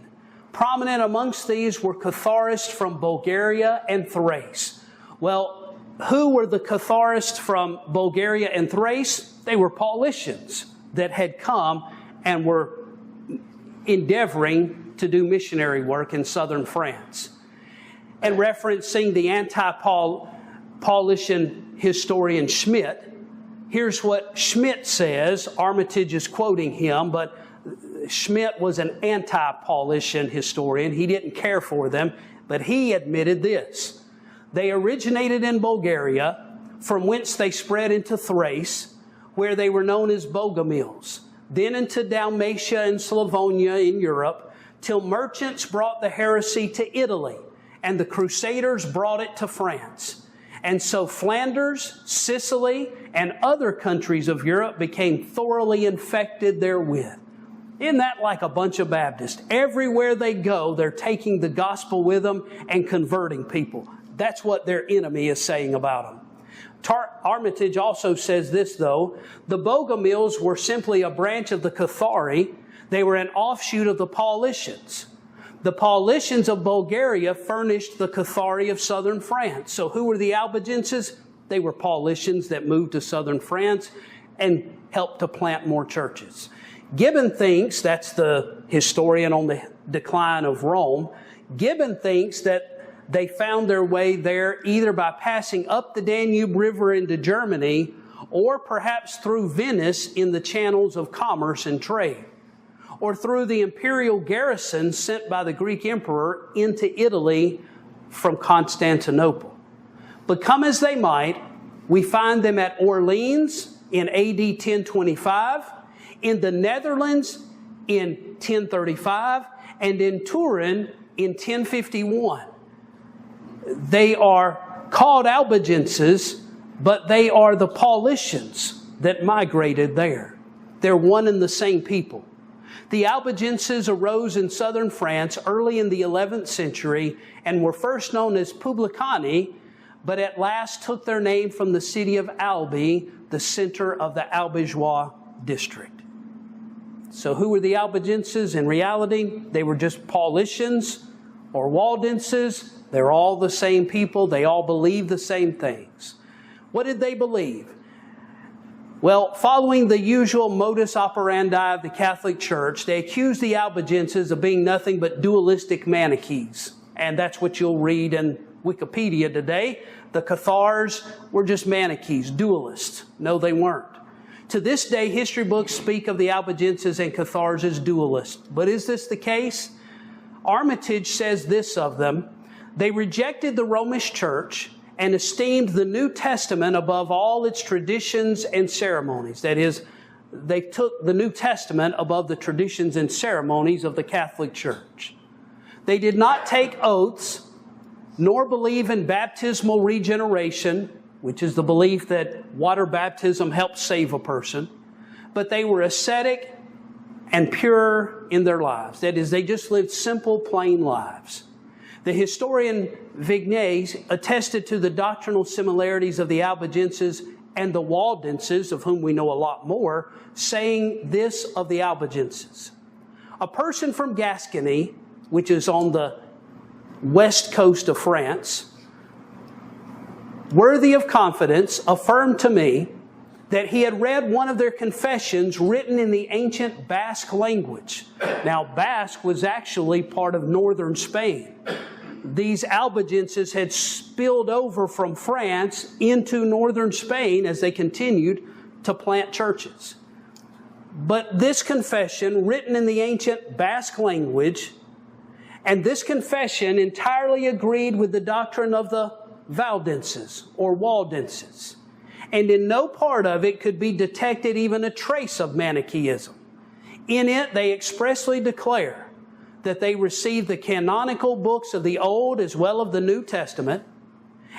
Prominent amongst these were Catharists from Bulgaria and Thrace. Well, who were the Catharists from Bulgaria and Thrace? They were Paulicians that had come and were endeavoring to do missionary work in southern France. And referencing the anti-Paulician historian Schmidt, here's what Schmidt says. Armitage is quoting him, but Schmidt was an anti-Paulician historian. He didn't care for them, but he admitted this: they originated in Bulgaria, from whence they spread into Thrace, where they were known as Bogomils, then into Dalmatia and Slavonia in Europe, till merchants brought the heresy to Italy, and the Crusaders brought it to France. And so Flanders, Sicily, and other countries of Europe became thoroughly infected therewith. Isn't that like a bunch of Baptists? Everywhere they go, they're taking the gospel with them and converting people. That's what their enemy is saying about them. Armitage also says this, though: the Bogomils were simply a branch of the Cathari. They were an offshoot of the Paulicians. The Paulicians of Bulgaria furnished the Cathari of southern France. So who were the Albigenses? They were Paulicians that moved to southern France and helped to plant more churches. Gibbon thinks, that's the historian on the decline of Rome, Gibbon thinks that they found their way there either by passing up the Danube River into Germany or perhaps through Venice in the channels of commerce and trade, or through the imperial garrison sent by the Greek emperor into Italy from Constantinople. But come as they might, we find them at Orleans in AD 1025, in the Netherlands in 1035, and in Turin in 1051. They are called Albigenses, but they are the Paulicians that migrated there. They're one and the same people. The Albigenses arose in southern France early in the 11th century and were first known as Publicani, but at last took their name from the city of Albi, the center of the Albigeois district. So who were the Albigenses in reality? They were just Paulicians or Waldenses. They're all the same people. They all believe the same things. What did they believe? Well, following the usual modus operandi of the Catholic Church, they accused the Albigenses of being nothing but dualistic Manichees. And that's what you'll read in Wikipedia today. The Cathars were just Manichees, dualists. No, they weren't. To this day, history books speak of the Albigenses and Cathars as dualists. But is this the case? Armitage says this of them: they rejected the Romish Church and esteemed the New Testament above all its traditions and ceremonies. That is, they took the New Testament above the traditions and ceremonies of the Catholic Church. They did not take oaths, nor believe in baptismal regeneration, which is the belief that water baptism helps save a person, but they were ascetic and pure in their lives. That is, they just lived simple, plain lives. The historian Vignes attested to the doctrinal similarities of the Albigenses and the Waldenses, of whom we know a lot more, saying this of the Albigenses: a person from Gascony, which is on the west coast of France, worthy of confidence, affirmed to me that he had read one of their confessions written in the ancient Basque language. Now, Basque was actually part of northern Spain. These Albigenses had spilled over from France into northern Spain as they continued to plant churches. But this confession, written in the ancient Basque language, and this confession entirely agreed with the doctrine of the Valdenses or Waldenses. And in no part of it could be detected even a trace of Manichaeism. In it, they expressly declare that they received the canonical books of the Old as well as the New Testament,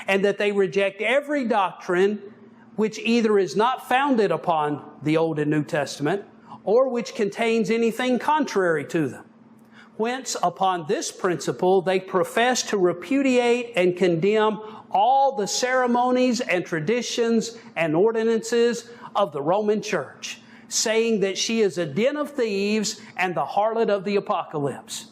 and that they reject every doctrine which either is not founded upon the Old and New Testament or which contains anything contrary to them. Whence, upon this principle, they profess to repudiate and condemn all the ceremonies and traditions and ordinances of the Roman Church, saying that she is a den of thieves and the harlot of the apocalypse.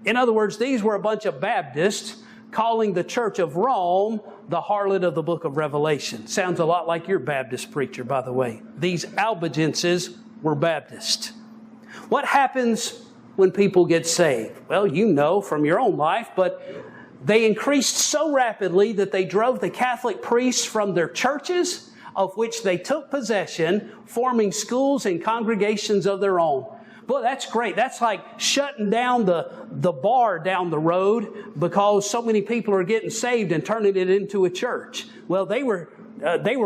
In other words, these were a bunch of Baptists calling the Church of Rome the harlot of the book of Revelation. Sounds a lot like your Baptist preacher, by the way. These Albigenses were Baptist. What happens when people get saved? Well, you know from your own life, but they increased so rapidly that they drove the Catholic priests from their churches, of which they took possession, forming schools and congregations of their own. Boy, that's great. That's like shutting down the bar down the road because so many people are getting saved and turning it into a church. Well, they were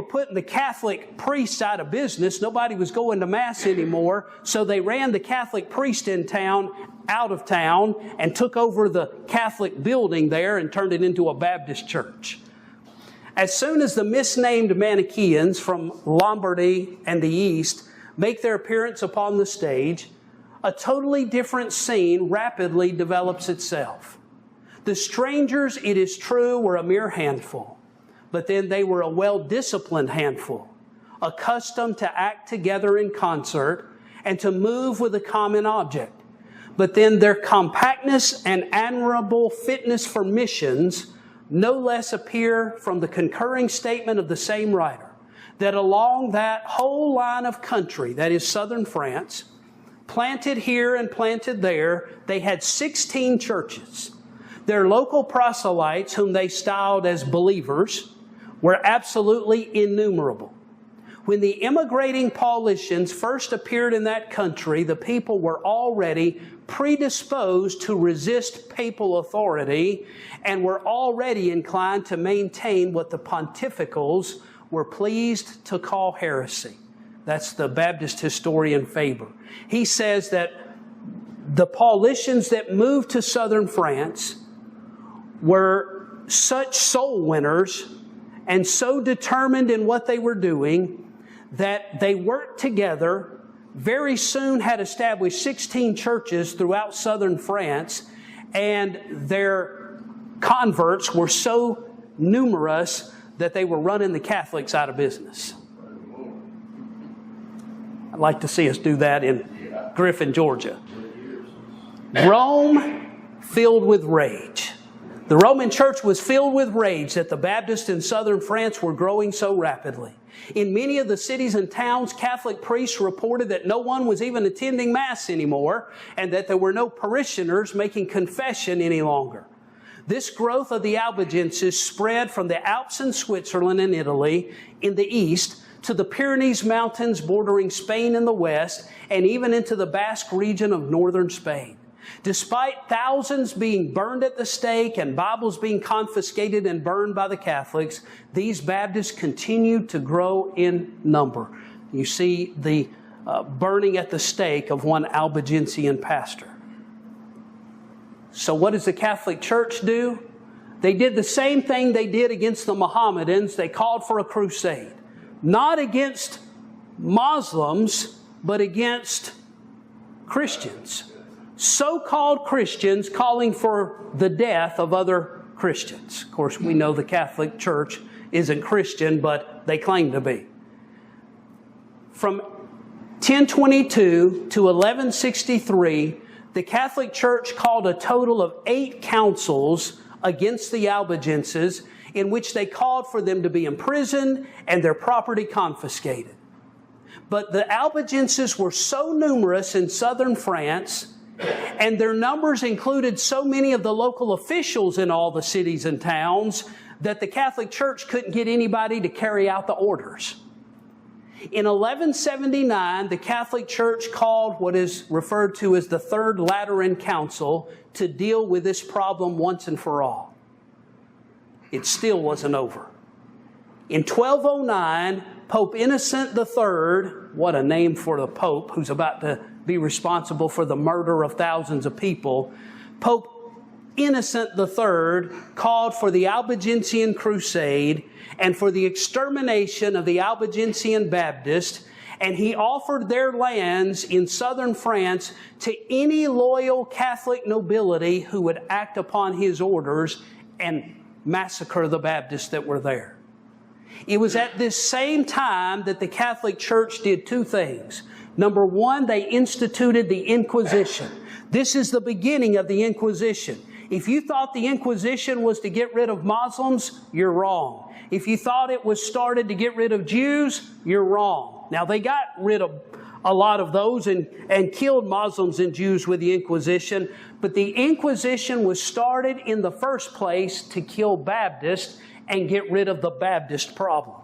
putting the Catholic priests out of business. Nobody was going to Mass anymore, so they ran the Catholic priest in town out of town and took over the Catholic building there and turned it into a Baptist church. As soon as the misnamed Manichaeans from Lombardy and the East make their appearance upon the stage, a totally different scene rapidly develops itself. The strangers, it is true, were a mere handful, but then they were a well-disciplined handful, accustomed to act together in concert and to move with a common object. But then their compactness and admirable fitness for missions no less appear from the concurring statement of the same writer, that along that whole line of country, that is southern France, planted here and planted there, they had 16 churches. Their local proselytes, whom they styled as believers, were absolutely innumerable. When the immigrating Paulicians first appeared in that country, the people were already predisposed to resist papal authority and were already inclined to maintain what the pontificals were pleased to call heresy. That's the Baptist historian Faber. He says that the Paulicians that moved to southern France were such soul winners and so determined in what they were doing that they worked together, very soon had established 16 churches throughout southern France, and their converts were so numerous that they were running the Catholics out of business. I'd like to see us do that in Griffin, Georgia. Rome filled with rage. The Roman church was filled with rage that the Baptists in southern France were growing so rapidly. In many of the cities and towns, Catholic priests reported that no one was even attending Mass anymore and that there were no parishioners making confession any longer. This growth of the Albigenses spread from the Alps in Switzerland and Italy in the east to the Pyrenees Mountains bordering Spain in the west and even into the Basque region of northern Spain. Despite thousands being burned at the stake and Bibles being confiscated and burned by the Catholics, these Baptists continued to grow in number. You see the burning at the stake of one Albigensian pastor. So what does the Catholic Church do? They did the same thing they did against the Mohammedans. They called for a crusade. Not against Muslims, but against Christians. So-called Christians calling for the death of other Christians. Of course, we know the Catholic Church isn't Christian, but they claim to be. From 1022 to 1163, the Catholic Church called a total of 8 councils against the Albigenses in which they called for them to be imprisoned and their property confiscated. But the Albigenses were so numerous in southern France, and their numbers included so many of the local officials in all the cities and towns, that the Catholic Church couldn't get anybody to carry out the orders. In 1179, the Catholic Church called what is referred to as the Third Lateran Council to deal with this problem once and for all. It still wasn't over. In 1209, Pope Innocent III, what a name for the Pope who's about to be responsible for the murder of thousands of people, Pope Innocent III called for the Albigensian Crusade and for the extermination of the Albigensian Baptists, and he offered their lands in southern France to any loyal Catholic nobility who would act upon his orders and massacre the Baptists that were there. It was at this same time that the Catholic Church did 2 things. Number 1, they instituted the Inquisition. This is the beginning of the Inquisition. If you thought the Inquisition was to get rid of Muslims, you're wrong. If you thought it was started to get rid of Jews, you're wrong. Now, they got rid of a lot of those and killed Muslims and Jews with the Inquisition, but the Inquisition was started in the first place to kill Baptists and get rid of the Baptist problem.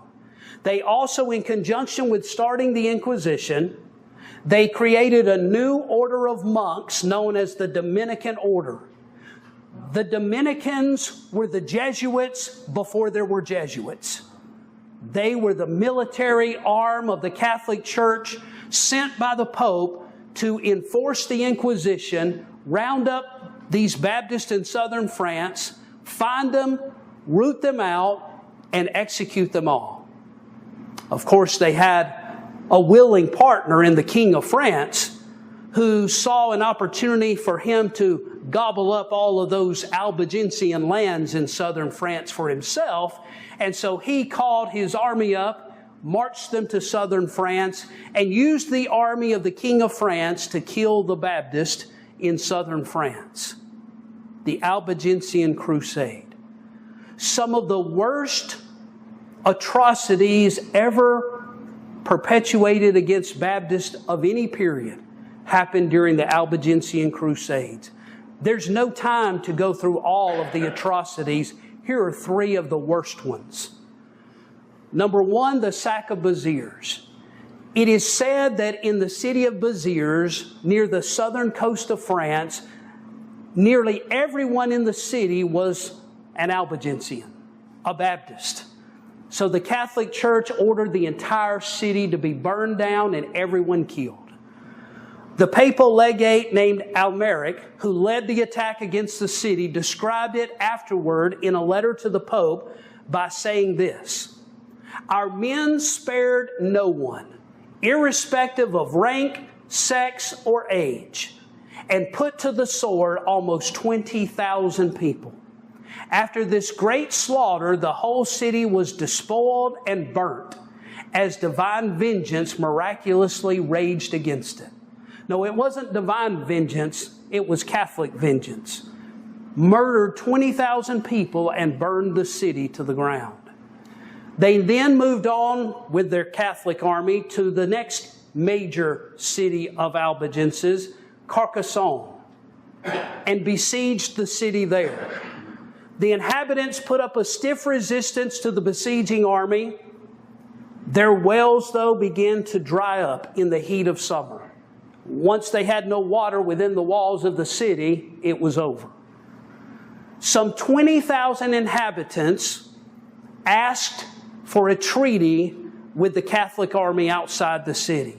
They also, in conjunction with starting the Inquisition, they created a new order of monks known as the Dominican order. The Dominicans were the Jesuits before there were Jesuits. They were the military arm of the Catholic Church sent by the Pope to enforce the Inquisition, round up these Baptists in southern France, find them, root them out, and execute them all. Of course, they had a willing partner in the King of France who saw an opportunity for him to gobble up all of those Albigensian lands in southern France for himself. And so he called his army up, marched them to southern France, and used the army of the King of France to kill the Baptists in southern France. The Albigensian Crusade. Some of the worst atrocities ever perpetuated against Baptists of any period happened during the Albigensian Crusades. There's no time to go through all of the atrocities. Here are 3 of the worst ones. Number 1, the sack of Béziers. It is said that in the city of Béziers, near the southern coast of France, nearly everyone in the city was an Albigensian, a Baptist. So the Catholic Church ordered the entire city to be burned down and everyone killed. The papal legate named Almeric, who led the attack against the city, described it afterward in a letter to the Pope by saying this: "Our men spared no one, irrespective of rank, sex, or age, and put to the sword almost 20,000 people. After this great slaughter, the whole city was despoiled and burnt, as divine vengeance miraculously raged against it. No, it wasn't divine vengeance. It was Catholic vengeance. Murdered 20,000 people and burned the city to the ground. They then moved on with their Catholic army to the next major city of Albigenses, Carcassonne, and besieged the city there. The inhabitants put up a stiff resistance to the besieging army. Their wells, though, began to dry up in the heat of summer. Once they had no water within the walls of the city, it was over. Some 20,000 inhabitants asked for a treaty with the Catholic army outside the city.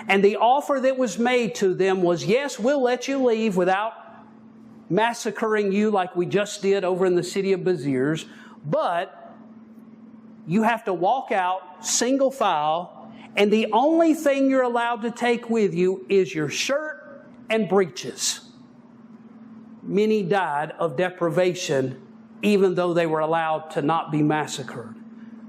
And the offer that was made to them was, yes, we'll let you leave without massacring you like we just did over in the city of Béziers, but you have to walk out single file, and the only thing you're allowed to take with you is your shirt and breeches. Many died of deprivation, even though they were allowed to not be massacred.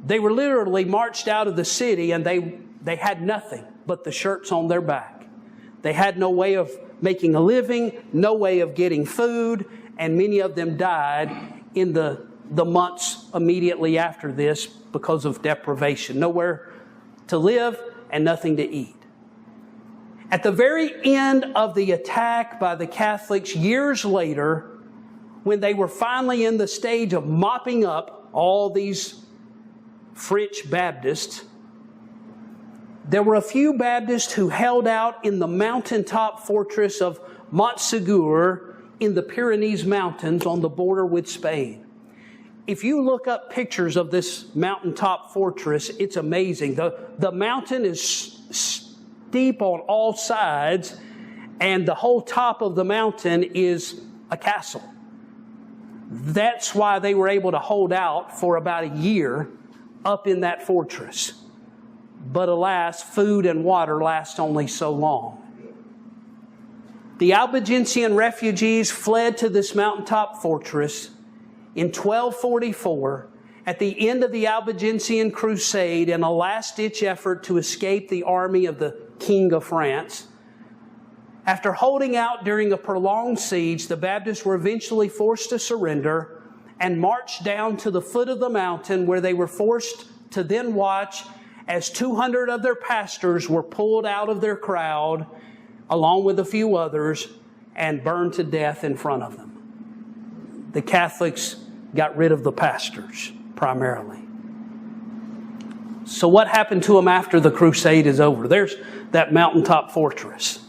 They were literally marched out of the city, and they had nothing but the shirts on their back. They had no way of making a living, no way of getting food, and many of them died in the months immediately after this because of deprivation. Nowhere to live and nothing to eat. At the very end of the attack by the Catholics, years later, when they were finally in the stage of mopping up all these French Baptists, there were a few Baptists who held out in the mountaintop fortress of Montségur in the Pyrenees Mountains on the border with Spain. If you look up pictures of this mountaintop fortress, it's amazing. The mountain is steep on all sides, and the whole top of the mountain is a castle. That's why they were able to hold out for about a year up in that fortress. But alas, food and water last only so long. The Albigensian refugees fled to this mountaintop fortress in 1244 at the end of the Albigensian Crusade in a last-ditch effort to escape the army of the King of France. After holding out during a prolonged siege, the Baptists were eventually forced to surrender and marched down to the foot of the mountain, where they were forced to then watch as 200 of their pastors were pulled out of their crowd, along with a few others, and burned to death in front of them. The Catholics got rid of the pastors, primarily. So what happened to them after the crusade is over? There's that mountaintop fortress.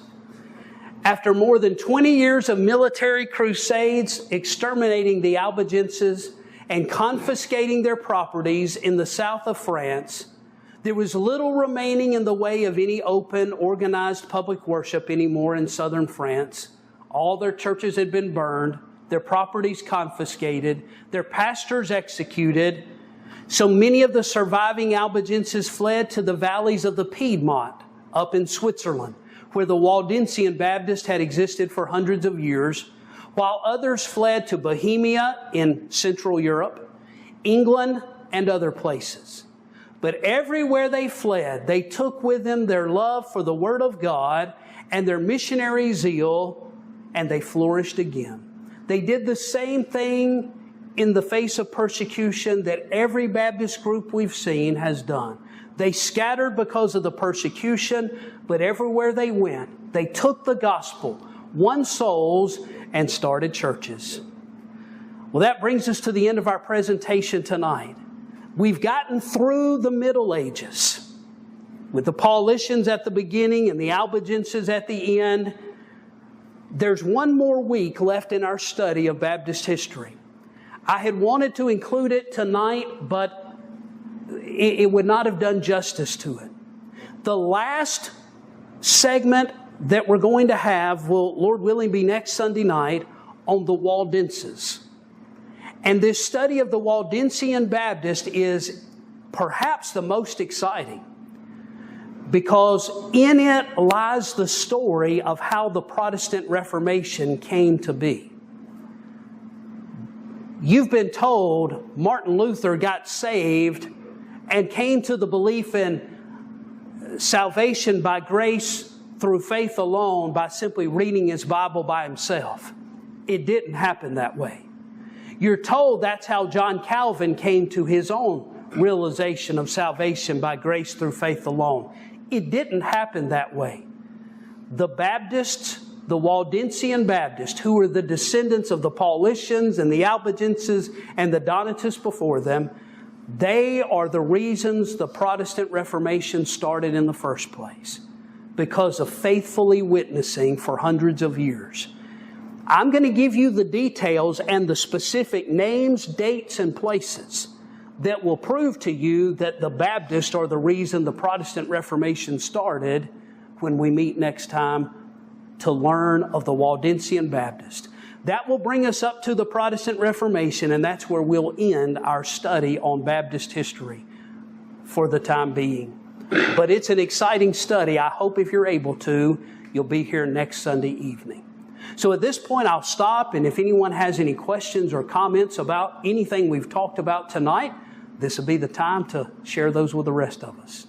After more than 20 years of military crusades, exterminating the Albigenses and confiscating their properties in the south of France, there was little remaining in the way of any open, organized public worship anymore in southern France. All their churches had been burned, their properties confiscated, their pastors executed. So many of the surviving Albigenses fled to the valleys of the Piedmont up in Switzerland, where the Waldensian Baptist had existed for hundreds of years, while others fled to Bohemia in Central Europe, England, and other places. But everywhere they fled, they took with them their love for the Word of God and their missionary zeal, and they flourished again. They did the same thing in the face of persecution that every Baptist group we've seen has done. They scattered because of the persecution, but everywhere they went, they took the gospel, won souls, and started churches. Well, that brings us to the end of our presentation tonight. We've gotten through the Middle Ages with the Paulicians at the beginning and the Albigenses at the end. There's one more week left in our study of Baptist history. I had wanted to include it tonight, but it would not have done justice to it. The last segment that we're going to have will, Lord willing, be next Sunday night on the Waldenses. And this study of the Waldensian Baptist is perhaps the most exciting, because in it lies the story of how the Protestant Reformation came to be. You've been told Martin Luther got saved and came to the belief in salvation by grace through faith alone by simply reading his Bible by himself. It didn't happen that way. You're told that's how John Calvin came to his own realization of salvation by grace through faith alone. It didn't happen that way. The Baptists, the Waldensian Baptists, who were the descendants of the Paulicians and the Albigenses and the Donatists before them, they are the reasons the Protestant Reformation started in the first place, because of faithfully witnessing for hundreds of years. I'm going to give you the details and the specific names, dates, and places that will prove to you that the Baptists are the reason the Protestant Reformation started when we meet next time to learn of the Waldensian Baptist. That will bring us up to the Protestant Reformation, and that's where we'll end our study on Baptist history for the time being. But it's an exciting study. I hope if you're able to, you'll be here next Sunday evening. So at this point, I'll stop, and if anyone has any questions or comments about anything we've talked about tonight, this will be the time to share those with the rest of us.